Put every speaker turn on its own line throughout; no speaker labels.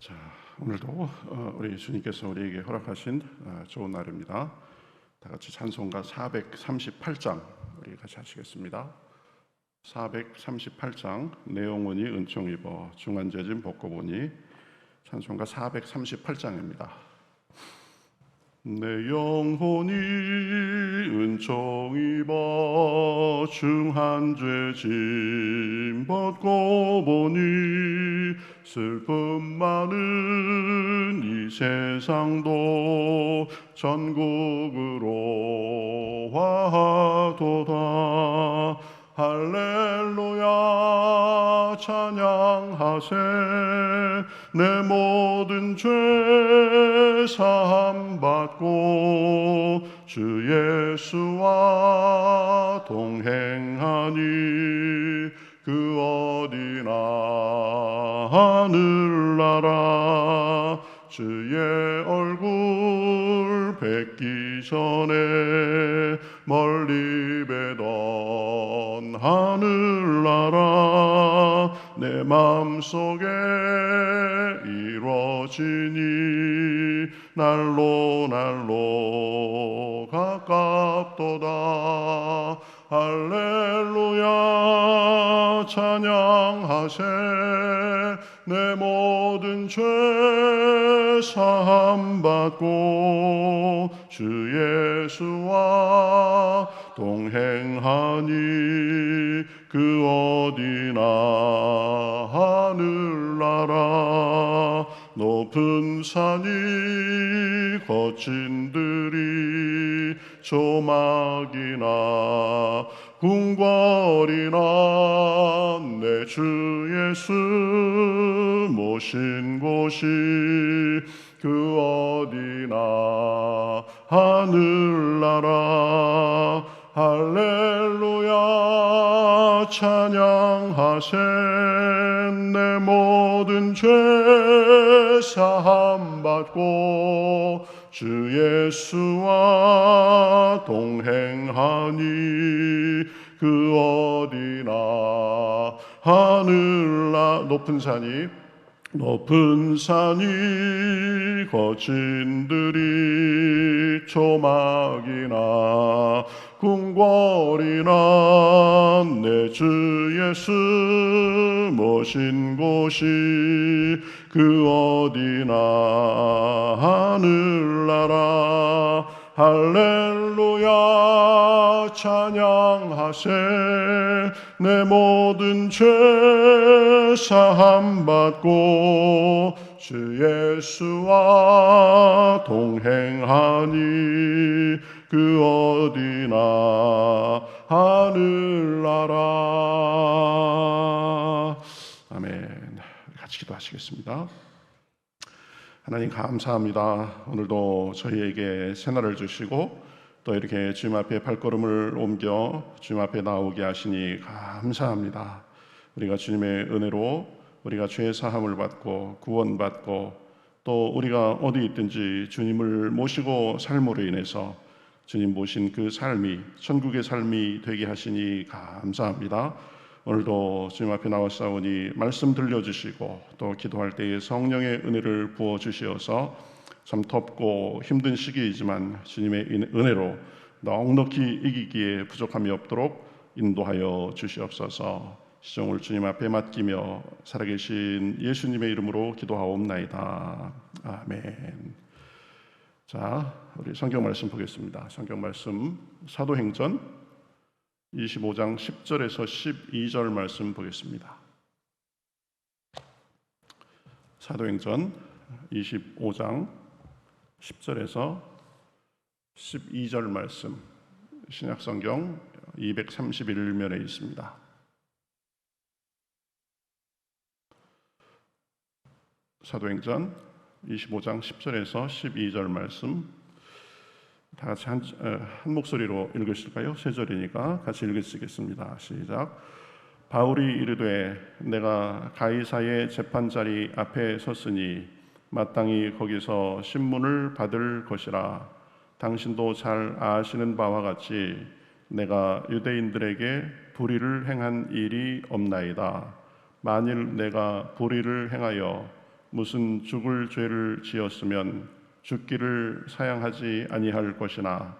자, 오늘도 우리 주님께서 우리에게 허락하신 좋은 날입니다. 다 같이 찬송가 438장 우리 같이 하시겠습니다. 438장 내용은이 은총 입어 중환제진 벗고 보니 찬송가 438장입니다. 내 영혼이 은총 입어 중한 죄 짐 벗고 보니 슬픔 많은 이 세상도 천국으로 화하도다. 할렐루야 찬양하세. 내 모든 죄 사함 받고 주 예수와 동행하니 그 어디나 하늘나라. 주의 얼굴 뵙기 전에 멀리 뵈던 하늘나라 내 맘속에 이루어지니 날로 날로 가깝도다. 할렐루야 찬양하세. 내 모든 죄 사함 받고 주 예수와 동행하니 그 어디나 하늘나라. 높은 산이 거친 들이 조막이나 궁궐이나 내 주 예수 모신 곳이 그 어디나 하늘나라. 할렐루야 찬양하세. 내 모든 죄 사함 받고 주 예수와 동행하니 그 어디나 하늘나. 높은 산이 거친 들이 조막이나 궁궐이나 내 주 예수 모신 곳이 그 어디나 하늘나라. 할렐루야 찬양하세. 내 모든 죄 사함 받고 주 예수와 동행하니 그 어디나 하늘나라. 아멘. 같이 기도하시겠습니다. 하나님 감사합니다. 오늘도 저희에게 새날을 주시고 또 이렇게 주님 앞에 발걸음을 옮겨 주님 앞에 나오게 하시니 감사합니다. 우리가 주님의 은혜로 우리가 죄 사함을 받고 구원받고 또 우리가 어디 있든지 주님을 모시고 삶으로 인해서 주님 모신 그 삶이 천국의 삶이 되게 하시니 감사합니다. 오늘도 주님 앞에 나와싸우니 말씀 들려주시고 또 기도할 때에 성령의 은혜를 부어주시어서 참 덥고 힘든 시기이지만 주님의 은혜로 넉넉히 이기기에 부족함이 없도록 인도하여 주시옵소서. 시종을 주님 앞에 맡기며 살아계신 예수님의 이름으로 기도하옵나이다. 아멘. 자, 우리 성경 말씀 보겠습니다. 성경 말씀 사도행전 25장 10절에서 12절 말씀 보겠습니다. 사도행전 25장 10절에서 12절 말씀 신약성경 231면에 있습니다. 사도행전 25장 10절에서 12절 말씀 다 같이 한 목소리로 읽으실까요? 세 절이니까 같이 읽으시겠습니다. 시작. 바울이 이르되 내가 가이사의 재판자리 앞에 섰으니 마땅히 거기서 신문을 받을 것이라. 당신도 잘 아시는 바와 같이 내가 유대인들에게 불의를 행한 일이 없나이다. 만일 내가 불의를 행하여 무슨 죽을 죄를 지었으면 죽기를 사양하지 아니할 것이나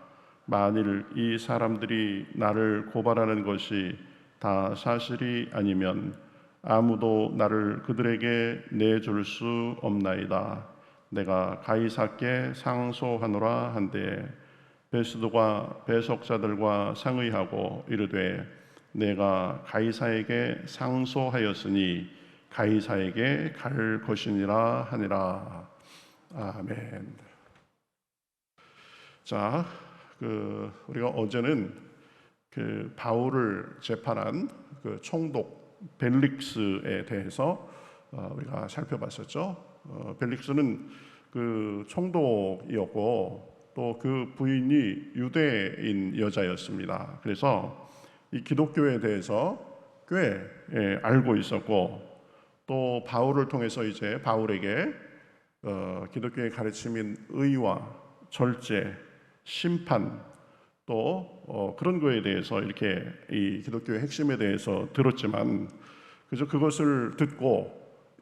만일 이 사람들이 나를 고발하는 것이 다 사실이 아니면 아무도 나를 그들에게 내줄 수 없나이다. 내가 가이사께 상소하노라 한데 베스도가 배석자들과 상의하고 이르되 내가 가이사에게 상소하였으니 가이사에게 갈 것이니라 하니라. 아멘. 자, 우리가 어제는 바울을 재판한 총독 벨릭스에 대해서 우리가 살펴봤었죠. 벨릭스는 총독이었고 또 그 부인이 유대인 여자였습니다. 그래서 이 기독교에 대해서 꽤 알고 있었고 또 바울을 통해서 이제 바울에게 기독교의 가르침인 의와 절제, 심판 또 그런 거에 대해서 이렇게 이 기독교의 핵심에 대해서 들었지만 그저 그것을 듣고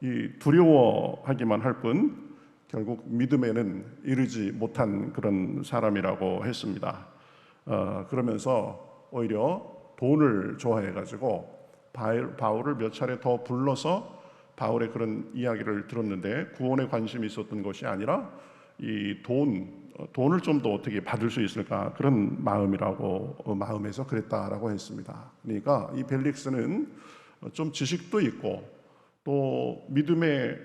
이 두려워하기만 할 뿐 결국 믿음에는 이르지 못한 그런 사람이라고 했습니다. 그러면서 오히려 돈을 좋아해가지고 바울을 몇 차례 더 불러서 바울의 그런 이야기를 들었는데 구원에 관심이 있었던 것이 아니라 이 돈을 좀 더 어떻게 받을 수 있을까 그런 마음에서 그랬다라고 했습니다. 그러니까 이 벨릭스는 좀 지식도 있고 또 믿음에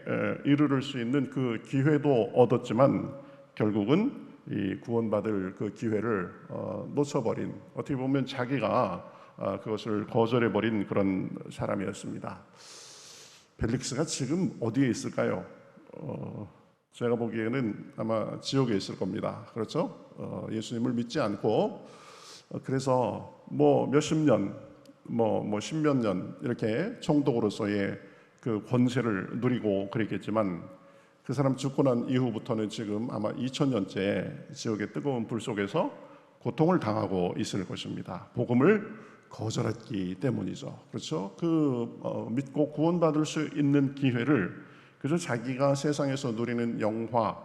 이르를 수 있는 그 기회도 얻었지만 결국은 이 구원받을 그 기회를 놓쳐버린, 어떻게 보면 자기가 그것을 거절해버린 그런 사람이었습니다. 벨릭스가 지금 어디에 있을까요? 제가 보기에는 아마 지옥에 있을 겁니다. 그렇죠? 예수님을 믿지 않고 그래서 뭐 몇십 년, 뭐 십몇 년 이렇게 총독으로서의 그 권세를 누리고 그랬겠지만 그 사람 죽고 난 이후부터는 지금 아마 2000년째 지옥의 뜨거운 불 속에서 고통을 당하고 있을 것입니다. 복음을 거절했기 때문이죠. 그렇죠? 믿고 구원받을 수 있는 기회를 그래서 자기가 세상에서 누리는 영화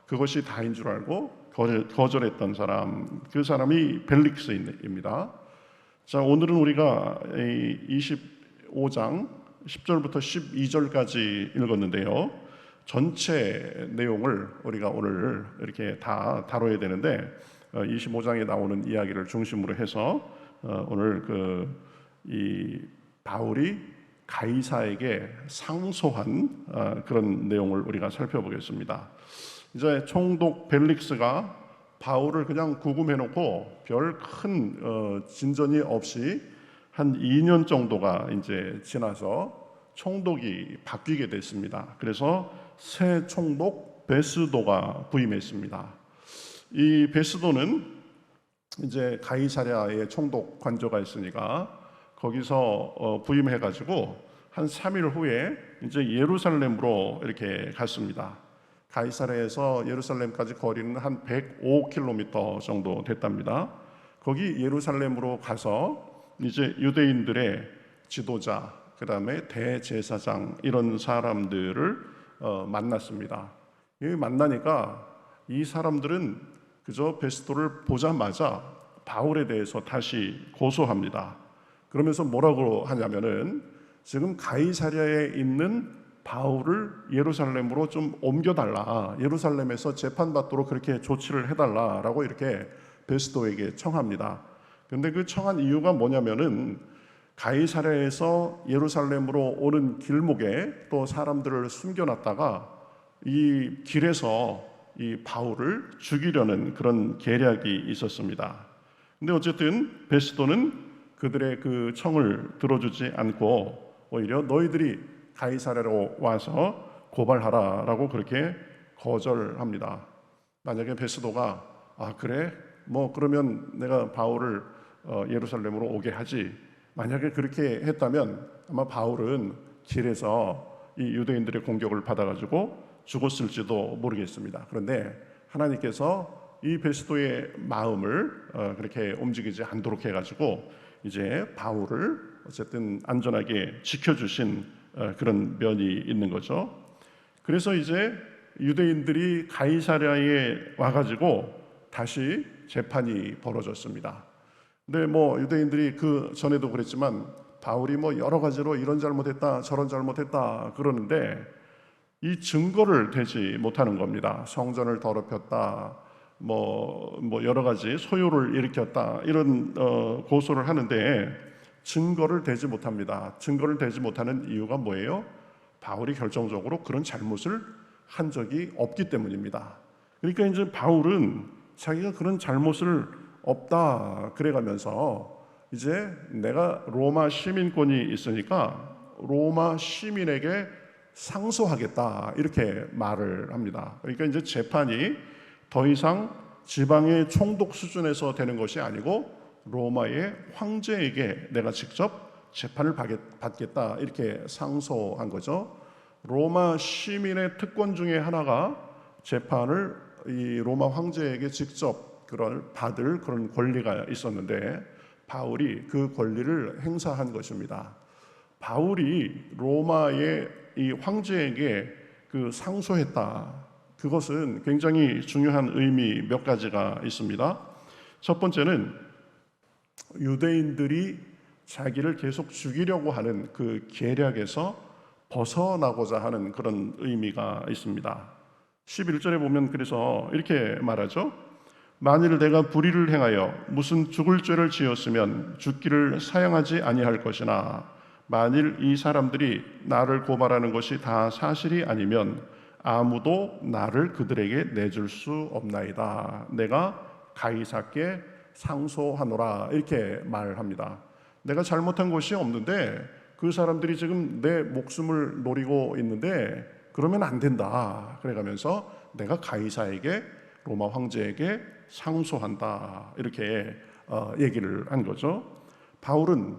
그것이 다인 줄 알고 거절했던 사람, 그 사람이 벨릭스입니다. 자, 오늘은 우리가 25장 10절부터 12절까지 읽었는데요. 전체 내용을 우리가 오늘 이렇게 다 다뤄야 되는데 25장에 나오는 이야기를 중심으로 해서 오늘 이 바울이 가이사에게 상소한 그런 내용을 우리가 살펴보겠습니다. 이제 총독 벨릭스가 바울을 그냥 구금해놓고 별 큰 진전이 없이 한 2년 정도가 이제 지나서 총독이 바뀌게 됐습니다. 그래서 새 총독 베스도가 부임했습니다. 이 베스도는 이제 가이사랴의 총독 관저가 있으니까 거기서 부임해가지고 한 3일 후에 이제 예루살렘으로 이렇게 갔습니다. 가이사랴에서 예루살렘까지 거리는 한 105km 정도 됐답니다. 거기 예루살렘으로 가서 이제 유대인들의 지도자, 그 다음에 대제사장 이런 사람들을 만났습니다. 만나니까 이 사람들은 그저 베스도를 보자마자 바울에 대해서 다시 고소합니다. 그러면서 뭐라고 하냐면은 지금 가이사랴에 있는 바울을 예루살렘으로 좀 옮겨달라, 예루살렘에서 재판받도록 그렇게 조치를 해달라라고 이렇게 베스도에게 청합니다. 근데 그 청한 이유가 뭐냐면은 가이사랴에서 예루살렘으로 오는 길목에 또 사람들을 숨겨놨다가 이 길에서 이 바울을 죽이려는 그런 계략이 있었습니다. 근데 어쨌든 베스도는 그들의 그 청을 들어주지 않고 오히려 너희들이 가이사랴로 와서 고발하라라고 그렇게 거절합니다. 만약에 베스도가 그래? 뭐 그러면 내가 바울을 예루살렘으로 오게 하지. 만약에 그렇게 했다면 아마 바울은 길에서 이 유대인들의 공격을 받아가지고 죽었을지도 모르겠습니다. 그런데 하나님께서 이 베스도의 마음을 그렇게 움직이지 않도록 해가지고 이제 바울을 어쨌든 안전하게 지켜주신 그런 면이 있는 거죠. 그래서 이제 유대인들이 가이사랴에 와가지고 다시 재판이 벌어졌습니다. 근데 뭐 유대인들이 그 전에도 그랬지만 바울이 뭐 여러 가지로 이런 잘못했다 저런 잘못했다 그러는데 이 증거를 대지 못하는 겁니다. 성전을 더럽혔다, 뭐 여러 가지 소요를 일으켰다 이런 고소를 하는데 증거를 대지 못합니다. 증거를 대지 못하는 이유가 뭐예요? 바울이 결정적으로 그런 잘못을 한 적이 없기 때문입니다. 그러니까 이제 바울은 자기가 그런 잘못을 없다 그래가면서 이제 내가 로마 시민권이 있으니까 로마 시민에게 상소하겠다 이렇게 말을 합니다. 그러니까 이제 재판이 더 이상 지방의 총독 수준에서 되는 것이 아니고 로마의 황제에게 내가 직접 재판을 받겠다 이렇게 상소한 거죠. 로마 시민의 특권 중에 하나가 재판을 이 로마 황제에게 직접 받을 그런 권리가 있었는데 바울이 그 권리를 행사한 것입니다. 바울이 로마의 이 황제에게 그 상소했다. 그것은 굉장히 중요한 의미 몇 가지가 있습니다. 첫 번째는 유대인들이 자기를 계속 죽이려고 하는 그 계략에서 벗어나고자 하는 그런 의미가 있습니다. 11절에 보면 그래서 이렇게 말하죠. 만일 내가 불의를 행하여 무슨 죽을 죄를 지었으면 죽기를 사양하지 아니할 것이나 만일 이 사람들이 나를 고발하는 것이 다 사실이 아니면 아무도 나를 그들에게 내줄 수 없나이다. 내가 가이사께 상소하노라 이렇게 말합니다. 내가 잘못한 것이 없는데 그 사람들이 지금 내 목숨을 노리고 있는데 그러면 안 된다. 그래가면서 내가 가이사에게 로마 황제에게 상소한다 이렇게 얘기를 한 거죠. 바울은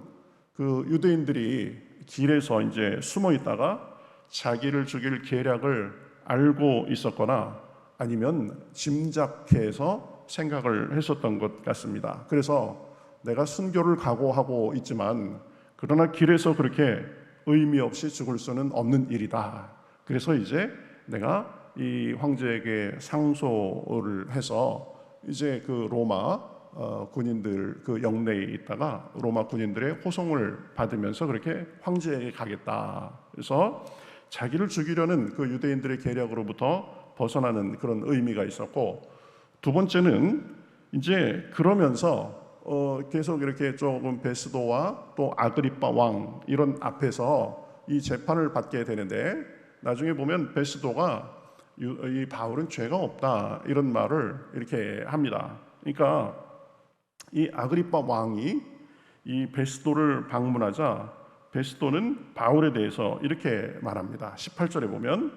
그 유대인들이 길에서 이제 숨어 있다가 자기를 죽일 계략을 알고 있었거나 아니면 짐작해서 생각을 했었던 것 같습니다. 그래서 내가 순교를 각오하고 있지만 그러나 길에서 그렇게 의미 없이 죽을 수는 없는 일이다. 그래서 이제 내가 이 황제에게 상소를 해서 이제 그 로마 군인들 그 영내에 있다가 로마 군인들의 호송을 받으면서 그렇게 황제에게 가겠다. 그래서 자기를 죽이려는 그 유대인들의 계략으로부터 벗어나는 그런 의미가 있었고, 두 번째는 이제 그러면서 계속 이렇게 조금 베스도와 또 아그리빠 왕 이런 앞에서 이 재판을 받게 되는데 나중에 보면 베스도가 이 바울은 죄가 없다 이런 말을 이렇게 합니다. 그러니까 이 아그리빠 왕이 이 베스도를 방문하자 베스도는 바울에 대해서 이렇게 말합니다. 18절에 보면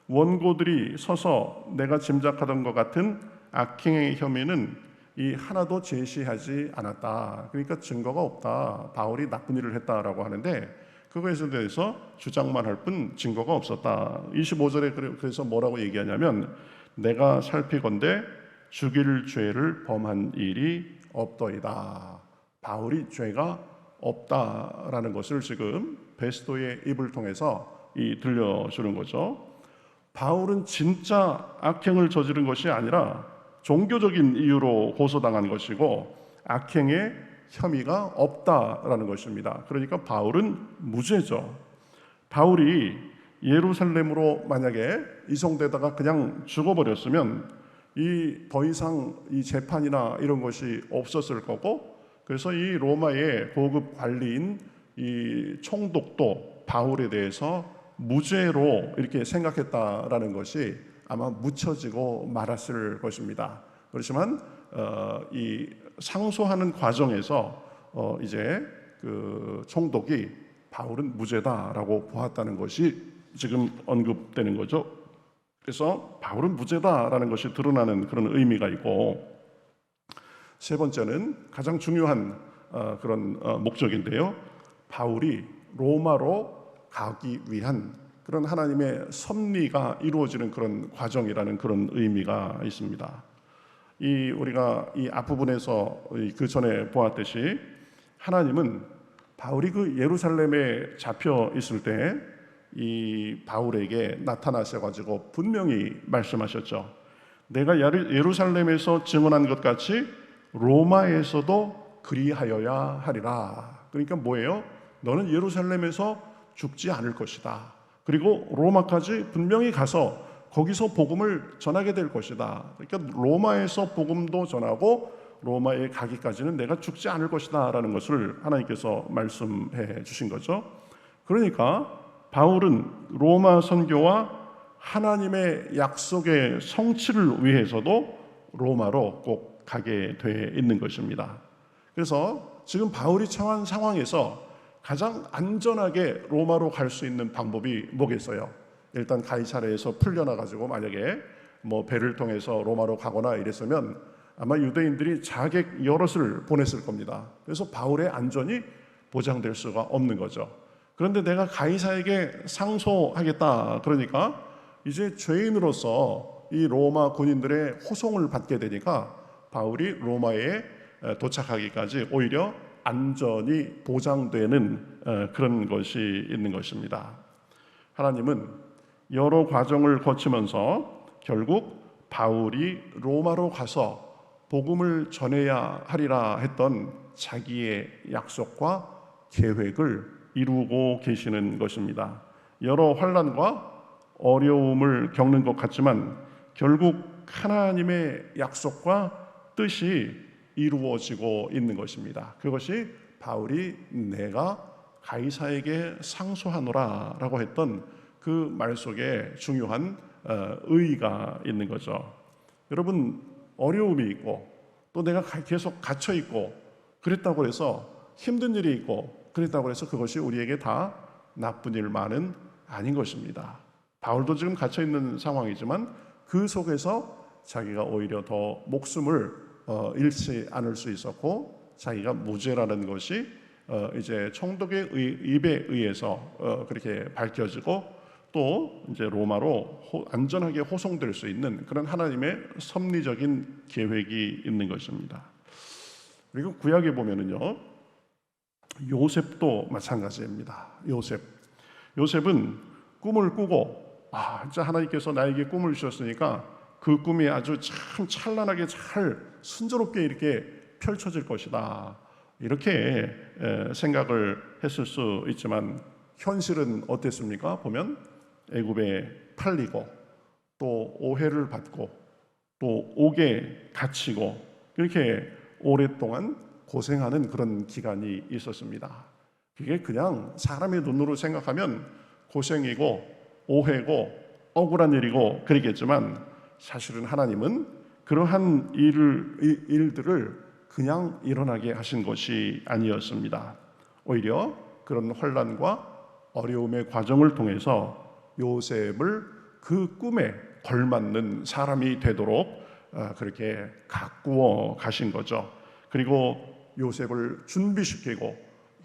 원고들이 서서 내가 짐작하던 것 같은 악행의 혐의는 이 하나도 제시하지 않았다. 그러니까 증거가 없다. 바울이 나쁜 일을 했다라고 하는데 그거에 대해서 주장만 할 뿐 증거가 없었다. 25절에 그래서 뭐라고 얘기하냐면 내가 살피건대 죽일 죄를 범한 일이 없더이다. 바울이 죄가 없다라는 것을 지금 베스도의 입을 통해서 들려주는 거죠. 바울은 진짜 악행을 저지른 것이 아니라 종교적인 이유로 고소당한 것이고 악행의 혐의가 없다라는 것입니다. 그러니까 바울은 무죄죠. 바울이 예루살렘으로 만약에 이송되다가 그냥 죽어버렸으면 더 이상 이 재판이나 이런 것이 없었을 거고, 그래서 이 로마의 고급 관리인 이 총독도 바울에 대해서 무죄로 이렇게 생각했다라는 것이 아마 묻혀지고 말았을 것입니다. 그렇지만 이 상소하는 과정에서 이제 그 총독이 바울은 무죄다라고 보았다는 것이 지금 언급되는 거죠. 그래서 바울은 무죄다라는 것이 드러나는 그런 의미가 있고, 세 번째는 가장 중요한 그런 목적인데요. 바울이 로마로 가기 위한 그런 하나님의 섭리가 이루어지는 그런 과정이라는 그런 의미가 있습니다. 우리가 이 앞부분에서 그 전에 보았듯이 하나님은 바울이 그 예루살렘에 잡혀 있을 때 이 바울에게 나타나셔가지고 분명히 말씀하셨죠. 내가 예루살렘에서 증언한 것 같이 로마에서도 그리하여야 하리라. 그러니까 뭐예요? 너는 예루살렘에서 죽지 않을 것이다. 그리고 로마까지 분명히 가서 거기서 복음을 전하게 될 것이다. 그러니까 로마에서 복음도 전하고 로마에 가기까지는 내가 죽지 않을 것이다 라는 것을 하나님께서 말씀해 주신 거죠. 그러니까 바울은 로마 선교와 하나님의 약속의 성취를 위해서도 로마로 꼭 가게 돼 있는 것입니다. 그래서 지금 바울이 처한 상황에서 가장 안전하게 로마로 갈 수 있는 방법이 뭐겠어요? 일단 가이사랴에서 풀려나가지고 만약에 배를 통해서 로마로 가거나 이랬으면 아마 유대인들이 자객 여럿을 보냈을 겁니다. 그래서 바울의 안전이 보장될 수가 없는 거죠. 그런데 내가 가이사에게 상소하겠다 그러니까 이제 죄인으로서 이 로마 군인들의 호송을 받게 되니까 바울이 로마에 도착하기까지 오히려 안전이 보장되는 그런 것이 있는 것입니다. 하나님은 여러 과정을 거치면서 결국 바울이 로마로 가서 복음을 전해야 하리라 했던 자기의 약속과 계획을 이루고 계시는 것입니다. 여러 환난과 어려움을 겪는 것 같지만 결국 하나님의 약속과 뜻이 이루어지고 있는 것입니다. 그것이 바울이 내가 가이사에게 상소하노라 라고 했던 그 말 속에 중요한 의의가 있는 거죠. 여러분, 어려움이 있고 또 내가 계속 갇혀 있고 그랬다고 해서 힘든 일이 있고 그랬다고 해서 그것이 우리에게 다 나쁜 일만은 아닌 것입니다. 바울도 지금 갇혀 있는 상황이지만 그 속에서 자기가 오히려 더 목숨을 잃지 않을 수 있었고 자기가 무죄라는 것이 이제 총독의 입에 의해서 그렇게 밝혀지고 또 이제 로마로 안전하게 호송될 수 있는 그런 하나님의 섭리적인 계획이 있는 것입니다. 그리고 구약에 보면은요, 요셉도 마찬가지입니다. 요셉은 꿈을 꾸고 진짜 하나님께서 나에게 꿈을 주셨으니까 그 꿈이 아주 참 찬란하게 잘 순조롭게 이렇게 펼쳐질 것이다. 이렇게 생각을 했을 수 있지만 현실은 어땠습니까? 보면 애굽에 팔리고 또 오해를 받고 또 옥에 갇히고 이렇게 오랫동안 고생하는 그런 기간이 있었습니다. 그게 그냥 사람의 눈으로 생각하면 고생이고 오해고 억울한 일이고 그러겠지만 사실은 하나님은 그러한 일들을 그냥 일어나게 하신 것이 아니었습니다. 오히려 그런 혼란과 어려움의 과정을 통해서 요셉을 그 꿈에 걸맞는 사람이 되도록 그렇게 가꾸어 가신 거죠. 그리고 요셉을 준비시키고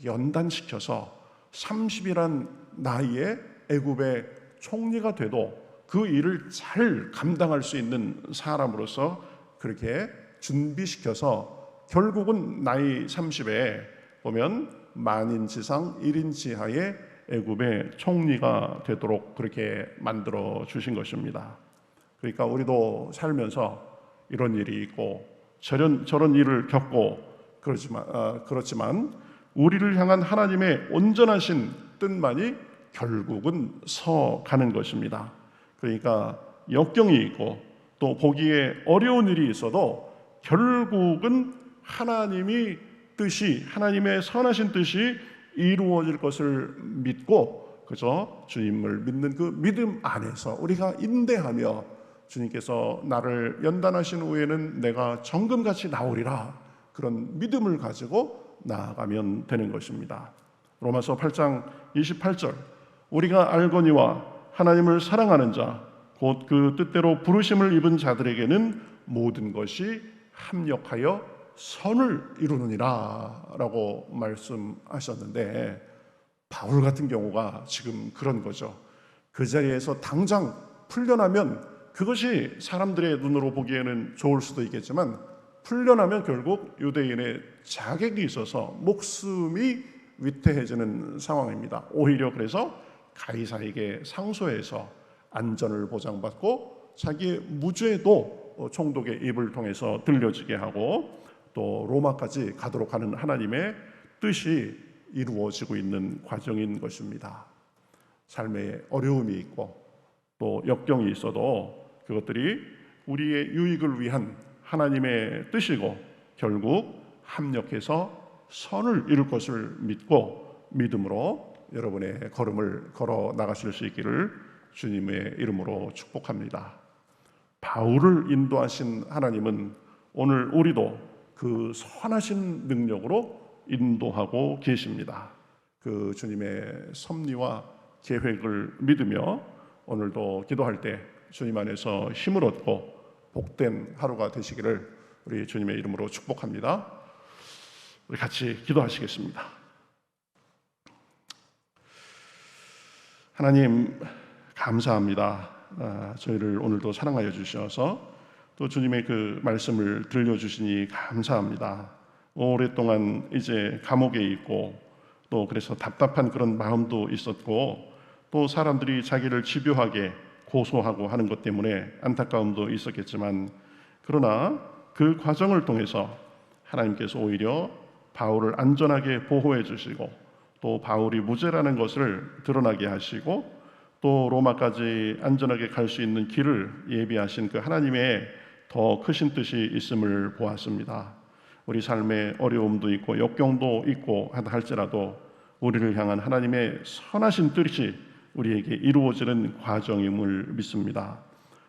연단시켜서 30이란 나이에 애굽의 총리가 돼도 그 일을 잘 감당할 수 있는 사람으로서 그렇게 준비시켜서 결국은 나이 30에 보면 만인지상 1인지하의 애굽의 총리가 되도록 그렇게 만들어 주신 것입니다. 그러니까 우리도 살면서 이런 일이 있고 저런 일을 겪고 그렇지만 우리를 향한 하나님의 온전하신 뜻만이 결국은 서가는 것입니다. 그러니까 역경이 있고 또 보기에 어려운 일이 있어도 결국은 하나님의 선하신 뜻이 이루어질 것을 믿고 그저 주님을 믿는 그 믿음 안에서 우리가 인내하며 주님께서 나를 연단하신 후에는 내가 정금같이 나오리라 그런 믿음을 가지고 나아가면 되는 것입니다. 로마서 8장 28절 우리가 알거니와 하나님을 사랑하는 자 곧 그 뜻대로 부르심을 입은 자들에게는 모든 것이 합력하여 선을 이루느니라 라고 말씀하셨는데 바울 같은 경우가 지금 그런 거죠. 그 자리에서 당장 풀려나면 그것이 사람들의 눈으로 보기에는 좋을 수도 있겠지만 풀려나면 결국 유대인의 자격이 있어서 목숨이 위태해지는 상황입니다. 오히려 그래서 가이사에게 상소해서 안전을 보장받고 자기의 무죄도 총독의 입을 통해서 들려지게 하고 또 로마까지 가도록 하는 하나님의 뜻이 이루어지고 있는 과정인 것입니다. 삶에 어려움이 있고 또 역경이 있어도 그것들이 우리의 유익을 위한 하나님의 뜻이고 결국 합력해서 선을 이룰 것을 믿고 믿음으로 여러분의 걸음을 걸어 나가실 수 있기를 주님의 이름으로 축복합니다. 바울을 인도하신 하나님은 오늘 우리도 그 선하신 능력으로 인도하고 계십니다. 그 주님의 섭리와 계획을 믿으며 오늘도 기도할 때 주님 안에서 힘을 얻고 복된 하루가 되시기를 우리 주님의 이름으로 축복합니다. 우리 같이 기도하시겠습니다. 하나님 감사합니다. 저희를 오늘도 사랑하여 주셔서 또 주님의 그 말씀을 들려주시니 감사합니다. 오랫동안 이제 감옥에 있고 또 그래서 답답한 그런 마음도 있었고 또 사람들이 자기를 집요하게 고소하고 하는 것 때문에 안타까움도 있었겠지만 그러나 그 과정을 통해서 하나님께서 오히려 바울을 안전하게 보호해 주시고 또 바울이 무죄라는 것을 드러나게 하시고 또 로마까지 안전하게 갈 수 있는 길을 예비하신 그 하나님의 더 크신 뜻이 있음을 보았습니다. 우리 삶에 어려움도 있고 역경도 있고 하다 할지라도 우리를 향한 하나님의 선하신 뜻이 우리에게 이루어지는 과정임을 믿습니다.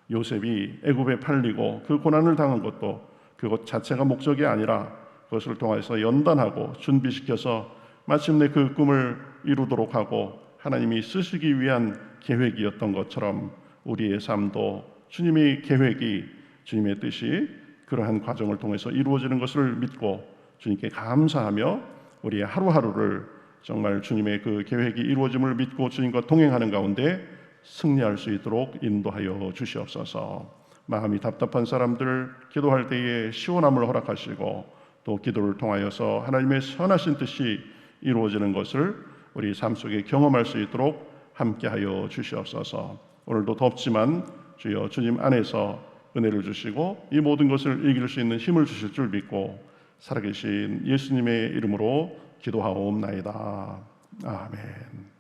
요셉이 애굽에 팔리고 그 고난을 당한 것도 그것 자체가 목적이 아니라 그것을 통해서 연단하고 준비시켜서 마침내 그 꿈을 이루도록 하고 하나님이 쓰시기 위한 계획이었던 것처럼 우리의 삶도 주님의 계획이 주님의 뜻이 그러한 과정을 통해서 이루어지는 것을 믿고 주님께 감사하며 우리의 하루하루를 정말 주님의 그 계획이 이루어짐을 믿고 주님과 동행하는 가운데 승리할 수 있도록 인도하여 주시옵소서. 마음이 답답한 사람들 기도할 때에 시원함을 허락하시고 또 기도를 통하여서 하나님의 선하신 뜻이 이루어지는 것을 우리 삶 속에 경험할 수 있도록 함께하여 주시옵소서. 오늘도 덥지만 주여 주님 안에서 은혜를 주시고 이 모든 것을 이길 수 있는 힘을 주실 줄 믿고 살아계신 예수님의 이름으로 기도하옵나이다. 아멘.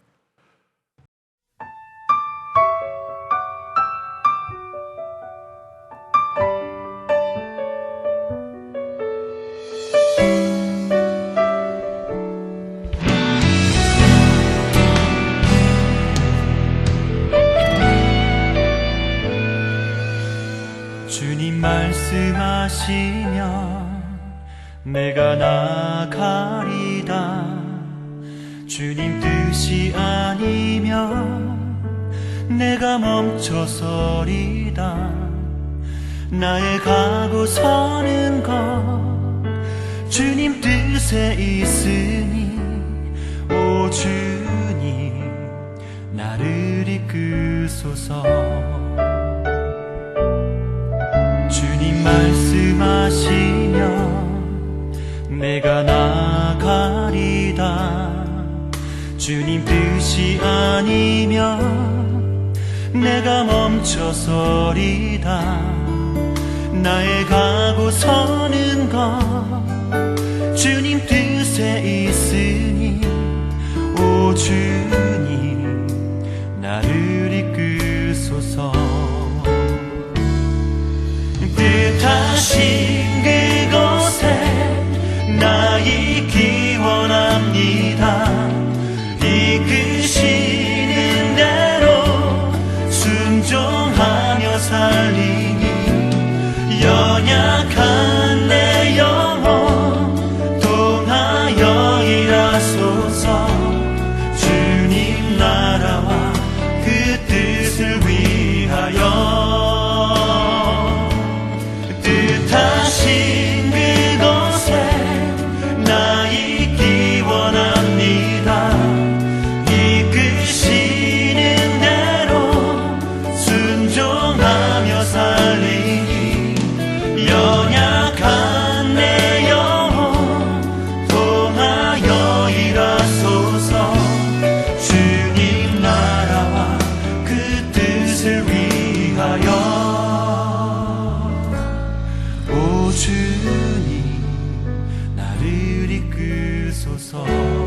주님 말씀하시면 내가 나가리다. 주님 뜻이 아니면 내가 멈춰서리다. 나의 가고 서는 것 주님 뜻에 있으니 오 주님 나를 이끄소서. 주님 말씀하시면 내가 나가리다. 주님 뜻이 아니면 내가 멈춰서리다. 나의 가고 서는 것 주님 뜻에 있으니 오 주님 나를 이끄소서. 뜻하신 그곳에 나 있기 원합니다. 이끄시는 대로 순종하며 살리니 연약한 내 영혼 통하여 일하소서. 주님 나라와 그 뜻을 위하여 인도하여 오 주님 나를 이끌소서.